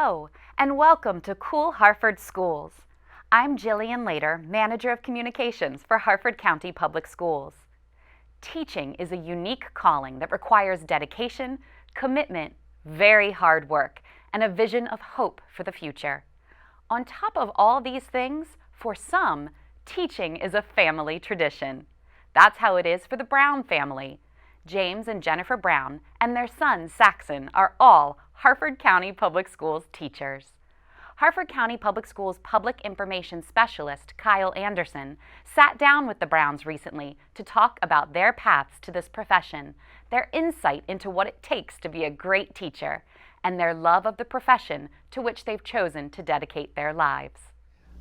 Hello, and welcome to Cool Harford Schools. I'm Jillian Lader, Manager of Communications for Harford County Public Schools. Teaching is a unique calling that requires dedication, commitment, very hard work, and a vision of hope for the future. On top of all these things, for some, teaching is a family tradition. That's how it is for the Brown family. James and Jennifer Brown and their son Saxon are all Harford County Public Schools teachers. Harford County Public Schools Public Information Specialist Kyle Anderson sat down with the Browns recently to talk about their paths to this profession, their insight into what it takes to be a great teacher, and their love of the profession to which they've chosen to dedicate their lives.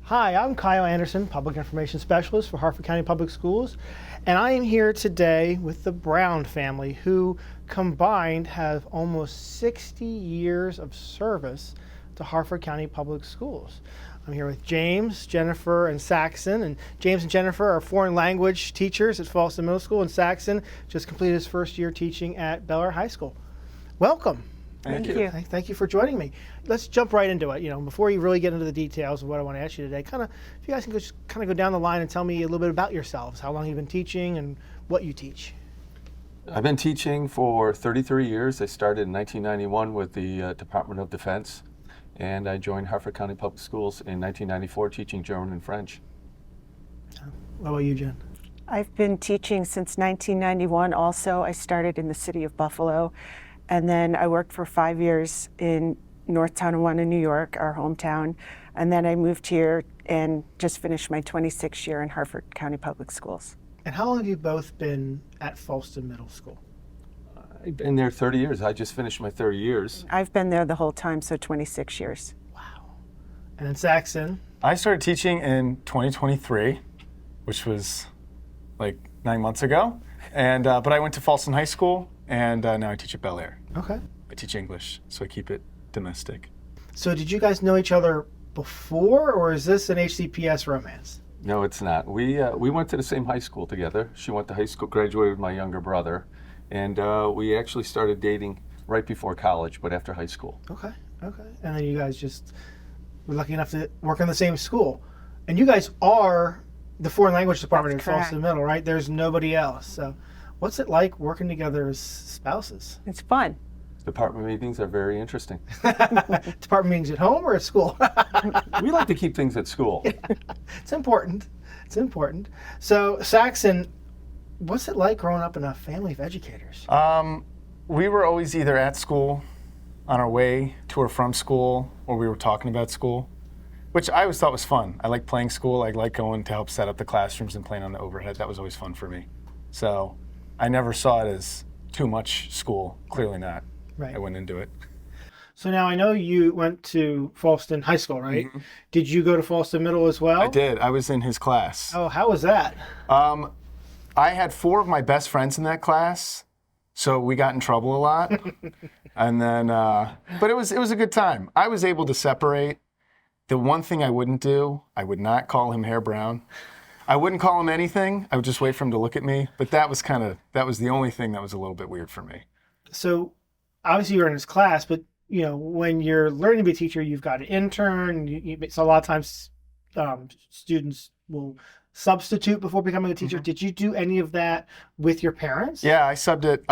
Hi, I'm Kyle Anderson, Public Information Specialist for Harford County Public Schools, and I am here today with the Brown family, who combined have almost 60 years of service to Harford County Public Schools. I'm here with James, Jennifer, and Saxon, and James and Jennifer are foreign language teachers at Falston Middle School, and Saxon just completed his first year teaching at Bel Air High School. Welcome. Thank you. Thank you for joining me. Let's jump right into it. Before you really get into the details of what I want to ask you today, if you guys can just go down the line and tell me a little bit about yourselves, how long you've been teaching and what you teach. I've been teaching for 33 years. I started in 1991 with the Department of Defense, and I joined Harford County Public Schools in 1994 teaching German and French. What about you, Jen? I've been teaching since 1991 also. I started in the city of Buffalo, and then I worked for 5 years in North Tonawanda, New York, our hometown, and then I moved here and just finished my 26th year in Harford County Public Schools. And how long have you both been at Falston Middle School? I've been there 30 years. I just finished my 30 years. I've been there the whole time, so 26 years. Wow. And then Saxon? I started teaching in 2023, which was like 9 months ago. And but I went to Falston High School, and now I teach at Bel Air. Okay. I teach English, so I keep it domestic. So did you guys know each other before, or is this an HCPS romance? No, it's not. We went to the same high school together. She went to high school, graduated with my younger brother, and we actually started dating right before college, but after high school. Okay. And then you guys just were lucky enough to work in the same school. And you guys are the foreign language department in Falston Middle, right? There's nobody else. So what's it like working together as spouses? It's fun. Department meetings are very interesting. Department meetings at home or at school? We like to keep things at school. It's important. So Saxon, what's it like growing up in a family of educators? We were always either at school, on our way to or from school, or we were talking about school, which I always thought was fun. I like playing school. I like going to help set up the classrooms and playing on the overhead. That was always fun for me. So I never saw it as too much school. Clearly not. Right. I went into it. So now I know you went to Falston High School, right? Mm-hmm. Did you go to Falston Middle as well? I did. I was in his class. Oh, how was that? I had 4 of my best friends in that class, so we got in trouble a lot. And then, but it was a good time. I was able to separate. The one thing I wouldn't do, I would not call him Hair Brown. I wouldn't call him anything. I would just wait for him to look at me. But that was the only thing that was a little bit weird for me. So obviously you're in his class, but when you're learning to be a teacher, you've got an intern. So a lot of times students will substitute before becoming a teacher. Mm-hmm. Did you do any of that with your parents? Yeah, I subbed at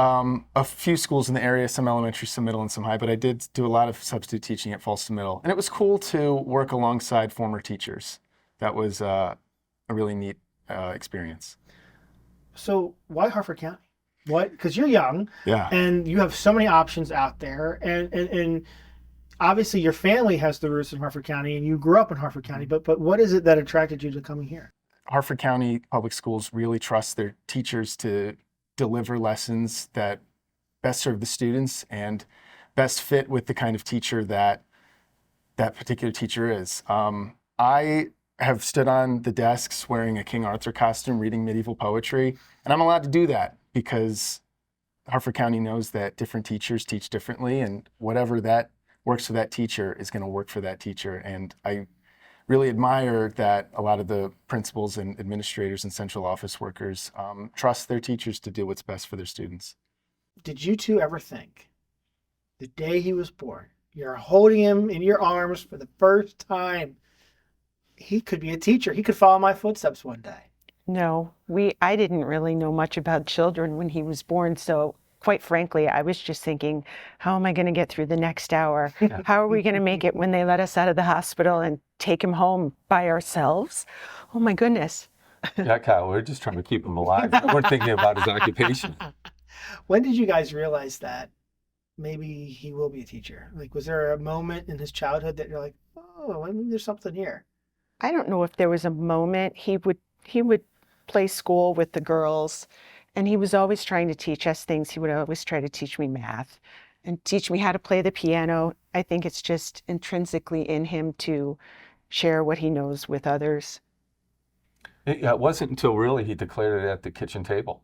a few schools in the area, some elementary, some middle, and some high, but I did do a lot of substitute teaching at Falston Middle. And it was cool to work alongside former teachers. That was a really neat experience. So why Harford County? What? Because you're young, yeah, and you have so many options out there, and obviously your family has the roots in Harford County, and you grew up in Harford County. But what is it that attracted you to coming here? Harford County Public Schools really trust their teachers to deliver lessons that best serve the students and best fit with the kind of teacher that particular teacher is. I have stood on the desks wearing a King Arthur costume, reading medieval poetry, and I'm allowed to do that because Harford County knows that different teachers teach differently, and whatever that works for that teacher is going to work for that teacher. And I really admire that a lot of the principals and administrators and central office workers trust their teachers to do what's best for their students. Did you two ever think the day he was born You're holding him in your arms for the first time. He could be a teacher. He could follow my footsteps one day. No, I didn't really know much about children when he was born, so quite frankly, I was just thinking, how am I going to get through the next hour? How are we going to make it when they let us out of the hospital and take him home by ourselves? Oh my goodness. Yeah, Kyle, we're just trying to keep him alive. We're thinking about his occupation. When did you guys realize that maybe he will be a teacher? Like, was there a moment in his childhood that you're like, oh, maybe there's something here? I don't know if there was a moment. He would play school with the girls, and he was always trying to teach us things. He would always try to teach me math and teach me how to play the piano. I think it's just intrinsically in him to share what he knows with others. It wasn't until really he declared it at the kitchen table.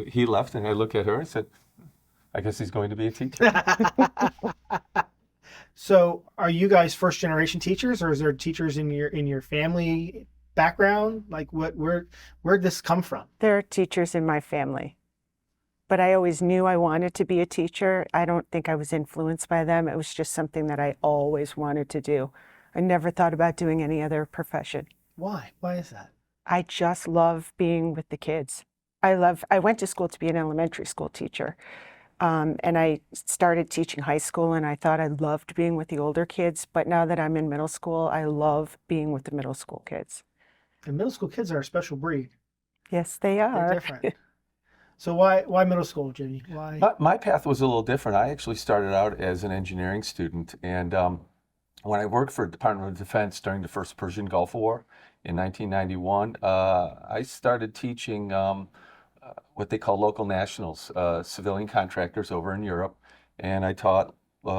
He left, and I looked at her and said, I guess he's going to be a teacher. So, are you guys first generation teachers, or is there teachers in your family background? Like, where'd this come from? There are teachers in my family, but I always knew I wanted to be a teacher. I don't think I was influenced by them. It was just something that I always wanted to do. I never thought about doing any other profession. Why? Why is that? I just love being with the kids. I went to school to be an elementary school teacher. And I started teaching high school, and I thought I loved being with the older kids. But now that I'm in middle school, I love being with the middle school kids. And middle school kids are a special breed. Yes, they They're are. different. So why middle school, Jimmy? Why? My path was a little different. I actually started out as an engineering student, and when I worked for the Department of Defense during the first Persian Gulf War in 1991, I started teaching what they call local nationals, civilian contractors over in Europe, and I taught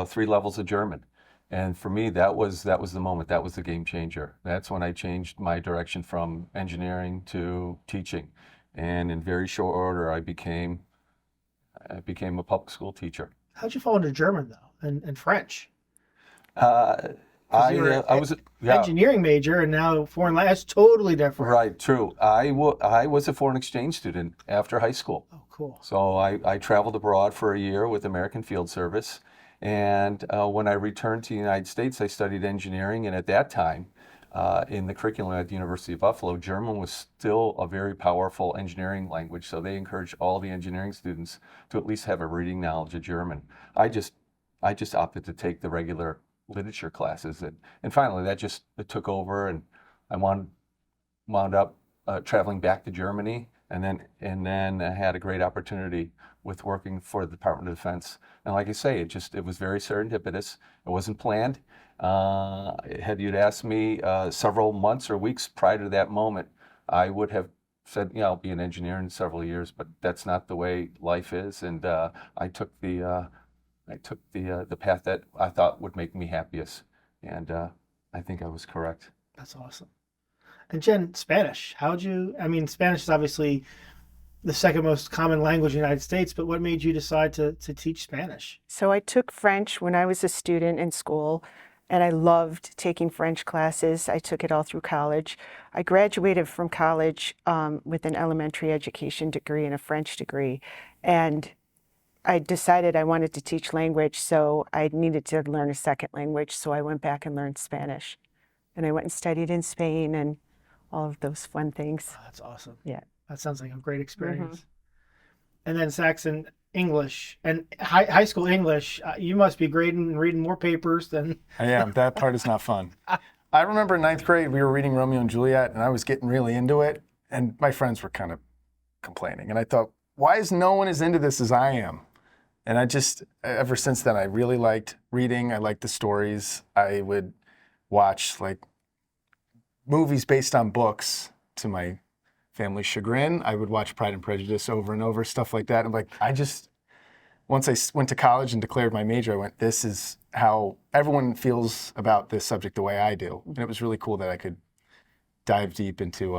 3 levels of German. And for me, that was the moment. That was the game changer. That's when I changed my direction from engineering to teaching, and in very short order, I became a public school teacher. How'd you fall into German though, and French? I was engineering major, and now foreign language. That's totally different. Right, true. I was a foreign exchange student after high school. Oh, cool. So I traveled abroad for a year with American Field Service. And when I returned to the United States, I studied engineering. And at that time, in the curriculum at the University of Buffalo, German was still a very powerful engineering language. So they encouraged all the engineering students to at least have a reading knowledge of German. I just opted to take the regular literature classes, and finally it took over, and I wound up traveling back to Germany, and then I had a great opportunity with working for the Department of Defense. And like I say, it was very serendipitous. It wasn't planned. Had you'd asked me several months or weeks prior to that moment, I would have said, I'll be an engineer in several years, but that's not the way life is. And I took the path that I thought would make me happiest, and I think I was correct. That's awesome. And Jen, Spanish. Spanish is obviously the second most common language in the United States, but what made you decide to teach Spanish? So I took French when I was a student in school, and I loved taking French classes. I took it all through college. I graduated from college with an elementary education degree and a French degree, and I decided I wanted to teach language, so I needed to learn a second language, so I went back and learned Spanish. And I went and studied in Spain and all of those fun things. Oh, that's awesome. Yeah. That sounds like a great experience. And then Saxon, English, and high school English, you must be grading and reading more papers than... I am. That part is not fun. I remember in 9th grade, we were reading Romeo and Juliet, and I was getting really into it, and my friends were kind of complaining. And I thought, why is no one as into this as I am? And ever since then, I really liked reading. I liked the stories. I would watch movies based on books to my family's chagrin. I would watch Pride and Prejudice over and over, stuff like that. Once I went to college and declared my major, I went, this is how everyone feels about this subject the way I do. And it was really cool that I could dive deep into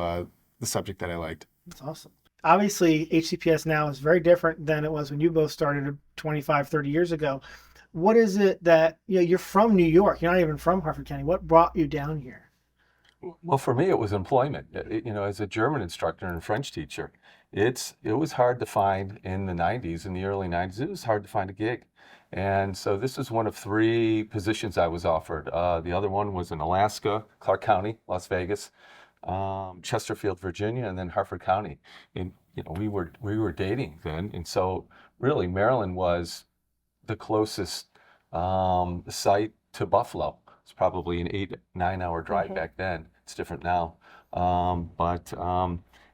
the subject that I liked. That's awesome. Obviously, HCPS now is very different than it was when you both started 25, 30 years ago. What is it that, you're from New York, you're not even from Harford County. What brought you down here? Well, for me, it was employment. As a German instructor and French teacher, it was hard to find in the 90s, in the early 90s, it was hard to find a gig. And so this was one of 3 positions I was offered. The other one was in Alaska, Clark County, Las Vegas, Chesterfield, Virginia, and then Harford County. And we were dating then, and so really Maryland was the closest site to Buffalo. It's probably an 8-9 hour drive back then. It's different now, but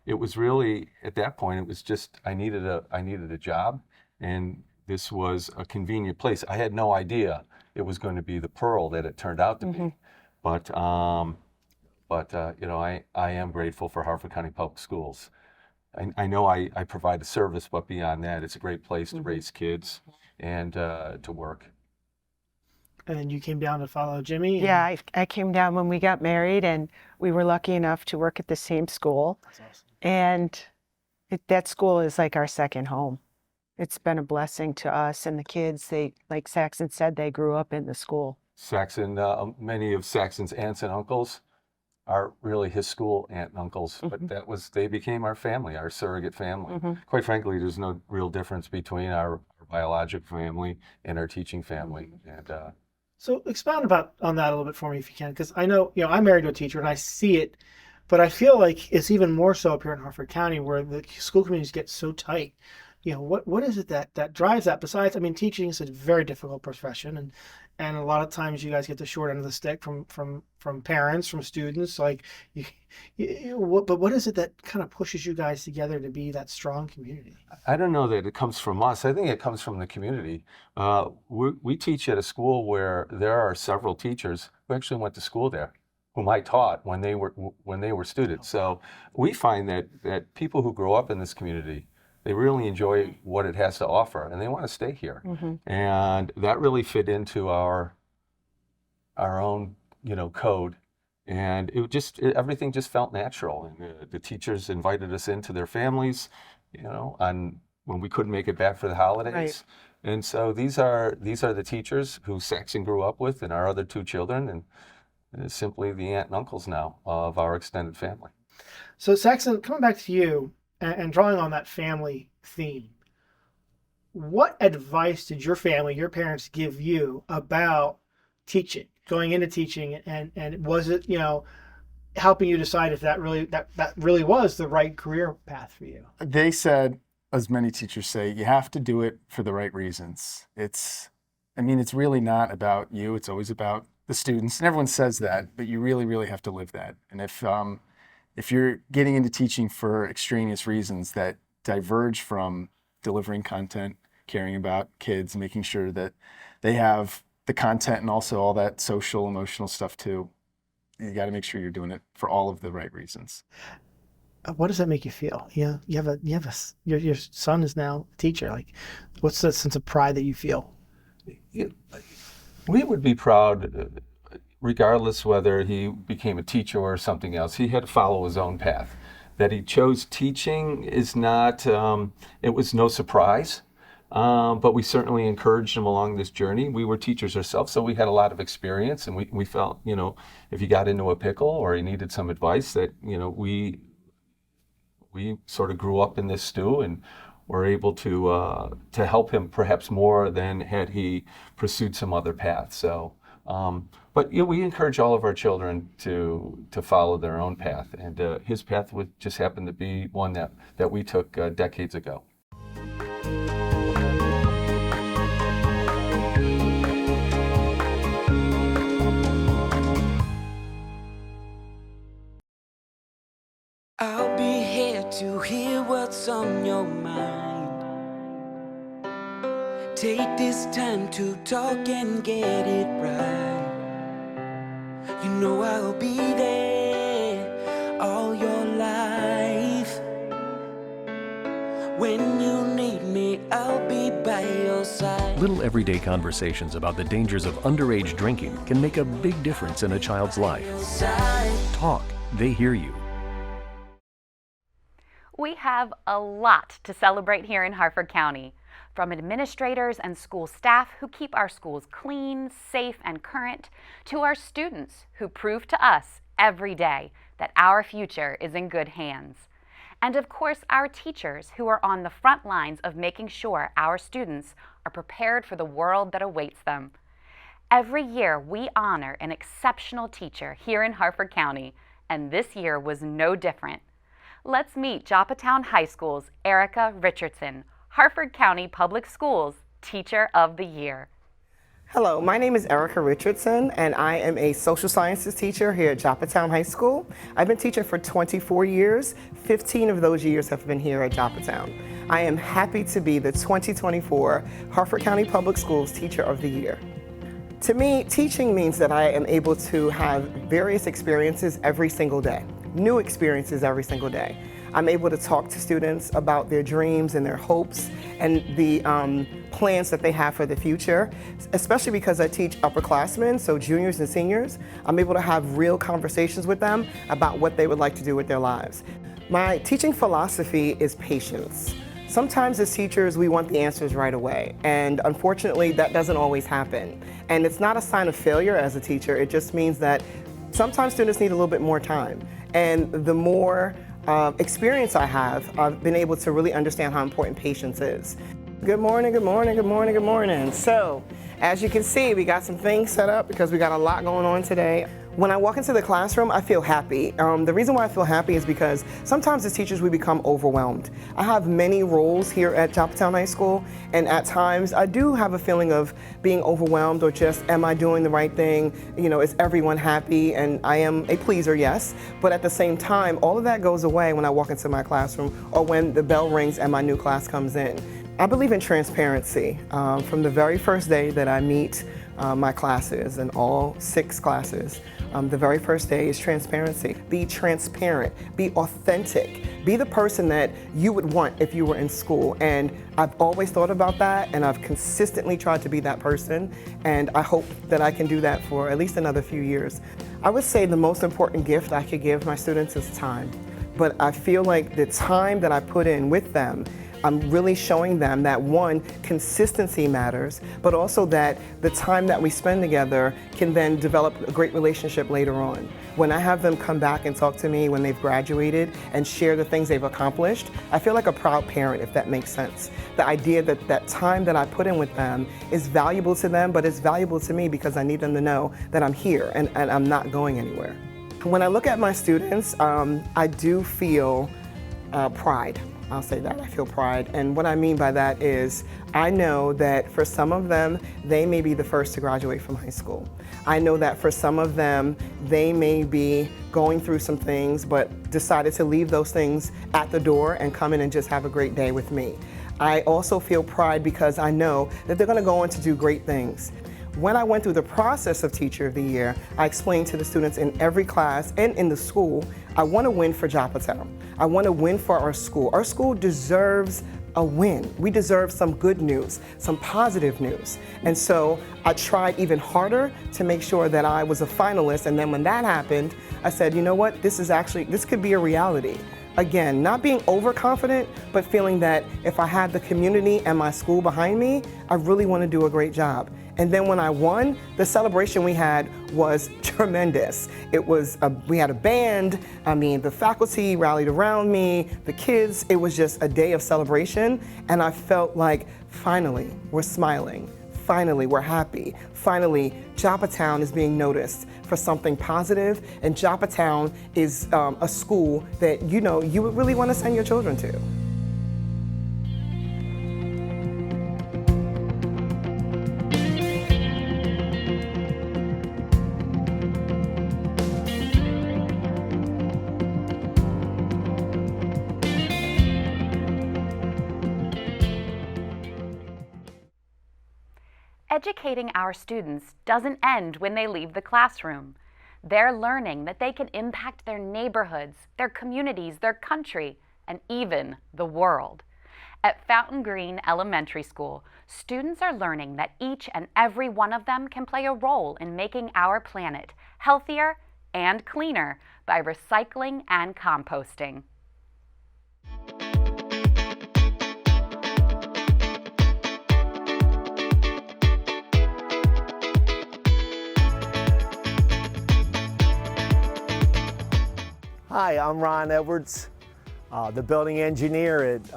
it was really at that point. It was just I needed a job, and this was a convenient place. I had no idea it was going to be the pearl that it turned out to be, but I am grateful for Harford County Public Schools. I know I provide a service, but beyond that, it's a great place to raise kids and to work. And then you came down to follow Jimmy. Yeah, I came down when we got married, and we were lucky enough to work at the same school. That's awesome. And that school is like our second home. It's been a blessing to us and the kids. Like Saxon said, they grew up in the school. Saxon, many of Saxon's aunts and uncles are really his school aunt and uncles, but they became our family, our surrogate family. Quite frankly, there's no real difference between our biological family and our teaching family. And So expound on that a little bit for me if you can, because I know, I'm married to a teacher and I see it, but I feel like it's even more so up here in Harford County where the school communities get so tight. What is it that drives that? Besides, teaching is a very difficult profession, and a lot of times you guys get the short end of the stick from parents, from students. Like, but what is it that kind of pushes you guys together to be that strong community? I don't know that it comes from us. I think it comes from the community. We teach at a school where there are several teachers who actually went to school there, whom I taught when they were students. So we find that people who grow up in this community, they really enjoy what it has to offer, and they want to stay here. And that really fit into our own, code. And everything just felt natural. And the teachers invited us into their families, on when we couldn't make it back for the holidays. Right. And so these are the teachers who Saxon grew up with, and our other 2 children, and simply the aunt and uncles now of our extended family. So Saxon, coming back to you and drawing on that family theme, what advice did your family, your parents, give you about teaching, going into teaching, and was it, helping you decide if that really was the right career path for you? They said, as many teachers say, you have to do it for the right reasons. It's really not about you. It's always about the students. And everyone says that, but you really, really have to live that. And if you're getting into teaching for extraneous reasons that diverge from delivering content, caring about kids, making sure that they have the content and also all that social, emotional stuff too, you got to make sure you're doing it for all of the right reasons. What does that make you feel? Your son is now a teacher. Like, what's that sense of pride that you feel? We would be proud, regardless whether he became a teacher or something else. He had to follow his own path. That he chose teaching is not, it was no surprise, but we certainly encouraged him along this journey. We were teachers ourselves, so we had a lot of experience, and we felt, if he got into a pickle or he needed some advice, that, we sort of grew up in this stew and were able to help him perhaps more than had he pursued some other path. So, but we encourage all of our children to follow their own path, and his path would just happen to be one that we took decades ago. I'll be here to hear what's on your mind. Take this time to talk and get it right. You know I'll be there all your life. When you need me, I'll be by your side. Little everyday conversations about the dangers of underage drinking can make a big difference in a child's life. Talk, they hear you. We have a lot to celebrate here in Harford County, from administrators and school staff who keep our schools clean, safe, and current, to our students who prove to us every day that our future is in good hands. And of course, our teachers who are on the front lines of making sure our students are prepared for the world that awaits them. Every year, we honor an exceptional teacher here in Harford County, and this year was no different. Let's meet Joppatown High School's Erica Richardson, Harford County Public Schools Teacher of the Year. Hello, my name is Erica Richardson, and I am a social sciences teacher here at Joppatown High School. I've been teaching for 24 years. 15 of those years have been here at Joppatown. I am happy to be the 2024 Harford County Public Schools Teacher of the Year. To me, teaching means that I am able to have various experiences every single day, new experiences every single day. I'm able to talk to students about their dreams and their hopes and the plans that they have for the future, especially because I teach upperclassmen, so juniors and seniors. I'm able to have real conversations with them about what they would like to do with their lives. My teaching philosophy is patience. Sometimes as teachers, we want the answers right away, and unfortunately, that doesn't always happen. And it's not a sign of failure as a teacher, it just means that sometimes students need a little bit more time. And the more experience I have, I've been able to really understand how important patience is. Good morning, good morning, good morning, good morning. So, as you can see, we got some things set up because we got a lot going on today. When I walk into the classroom, I feel happy. The reason why I feel happy is because sometimes as teachers we become overwhelmed. I have many roles here at Joppatown High School, and at times I do have a feeling of being overwhelmed or just, am I doing the right thing? You know, is everyone happy? And I am a pleaser, yes, but at the same time, all of that goes away when I walk into my classroom or when the bell rings and my new class comes in. I believe in transparency. From the very first day that I meet my classes, and all 6 classes, the very first day is transparency. Be transparent, be authentic, be the person that you would want if you were in school. And I've always thought about that, and I've consistently tried to be that person, and I hope that I can do that for at least another few years. I would say the most important gift I could give my students is time. But I feel like the time that I put in with them, I'm really showing them that, one, consistency matters, but also that the time that we spend together can then develop a great relationship later on. When I have them come back and talk to me when they've graduated and share the things they've accomplished, I feel like a proud parent, if that makes sense. The idea that that time that I put in with them is valuable to them, but it's valuable to me because I need them to know that I'm here and I'm not going anywhere. When I look at my students, I do feel pride. I'll say that, I feel pride. And what I mean by that is I know that for some of them, they may be the first to graduate from high school. I know that for some of them, they may be going through some things, but decided to leave those things at the door and come in and just have a great day with me. I also feel pride because I know that they're gonna go on to do great things. When I went through the process of Teacher of the Year, I explained to the students in every class and in the school, I want to win for Joppatown. I want to win for our school. Our school deserves a win. We deserve some good news, some positive news. And so I tried even harder to make sure that I was a finalist. And then when that happened, I said, you know what, this could be a reality. Again, not being overconfident, but feeling that if I had the community and my school behind me, I really want to do a great job. And then when I won, the celebration we had was tremendous. We had a band, the faculty rallied around me, the kids, it was just a day of celebration. And I felt like, finally, we're smiling. Finally, we're happy. Finally, Joppatown is being noticed for something positive, and Joppatown is a school that you would really want to send your children to. Educating our students doesn't end when they leave the classroom. They're learning that they can impact their neighborhoods, their communities, their country, and even the world. At Fountain Green Elementary School, students are learning that each and every one of them can play a role in making our planet healthier and cleaner by recycling and composting. Hi, I'm Ron Edwards. the building engineer at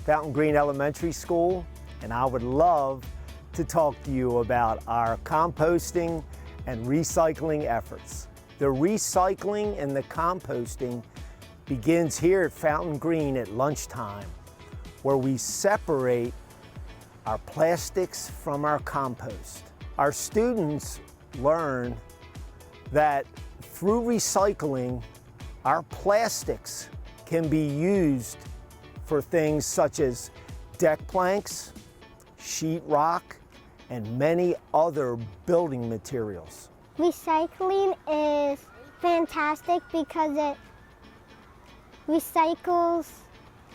Fountain Green Elementary School, and I would love to talk to you about our composting and recycling efforts. The recycling and the composting begins here at Fountain Green at lunchtime, where we separate our plastics from our compost. Our students learn that through recycling, our plastics can be used for things such as deck planks, sheetrock, and many other building materials. Recycling is fantastic because it recycles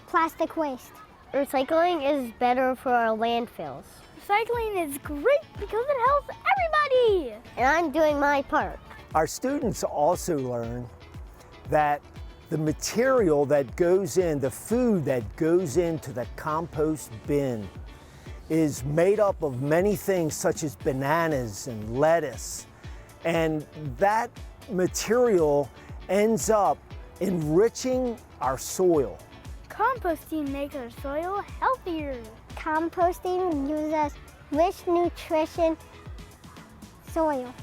plastic waste. Recycling is better for our landfills. Recycling is great because it helps everybody! And I'm doing my part. Our students also learn that the material that goes in, the food that goes into the compost bin, is made up of many things such as bananas and lettuce. And that material ends up enriching our soil. Composting makes our soil healthier. Composting gives us rich nutrition soil.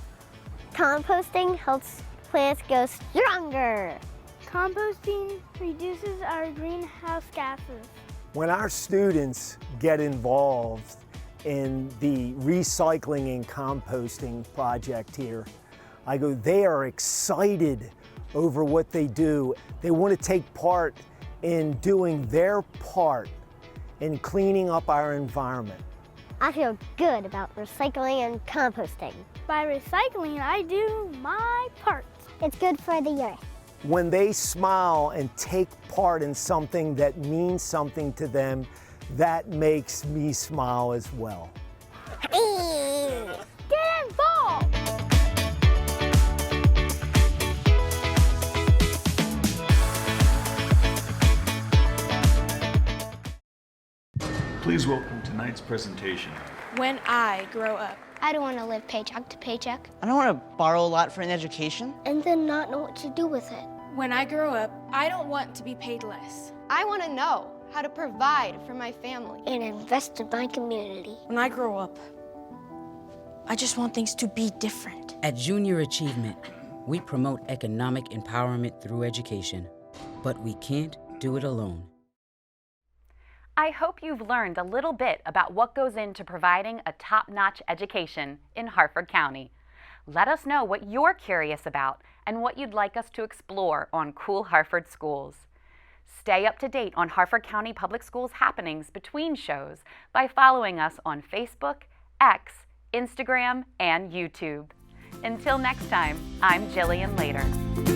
Composting helps plants grow stronger. Composting reduces our greenhouse gases. When our students get involved in the recycling and composting project here, they are excited over what they do. They want to take part in doing their part in cleaning up our environment. I feel good about recycling and composting. By recycling, I do my part. It's good for the earth. When they smile and take part in something that means something to them, that makes me smile as well. Get involved! Please welcome tonight's presentation. When I grow up. I don't want to live paycheck to paycheck. I don't want to borrow a lot for an education. And then not know what to do with it. When I grow up, I don't want to be paid less. I want to know how to provide for my family. And invest in my community. When I grow up, I just want things to be different. At Junior Achievement, we promote economic empowerment through education, but we can't do it alone. I hope you've learned a little bit about what goes into providing a top-notch education in Harford County. Let us know what you're curious about and what you'd like us to explore on Cool Harford Schools. Stay up to date on Harford County Public Schools happenings between shows by following us on Facebook, X, Instagram, and YouTube. Until next time, I'm Jillian Lader.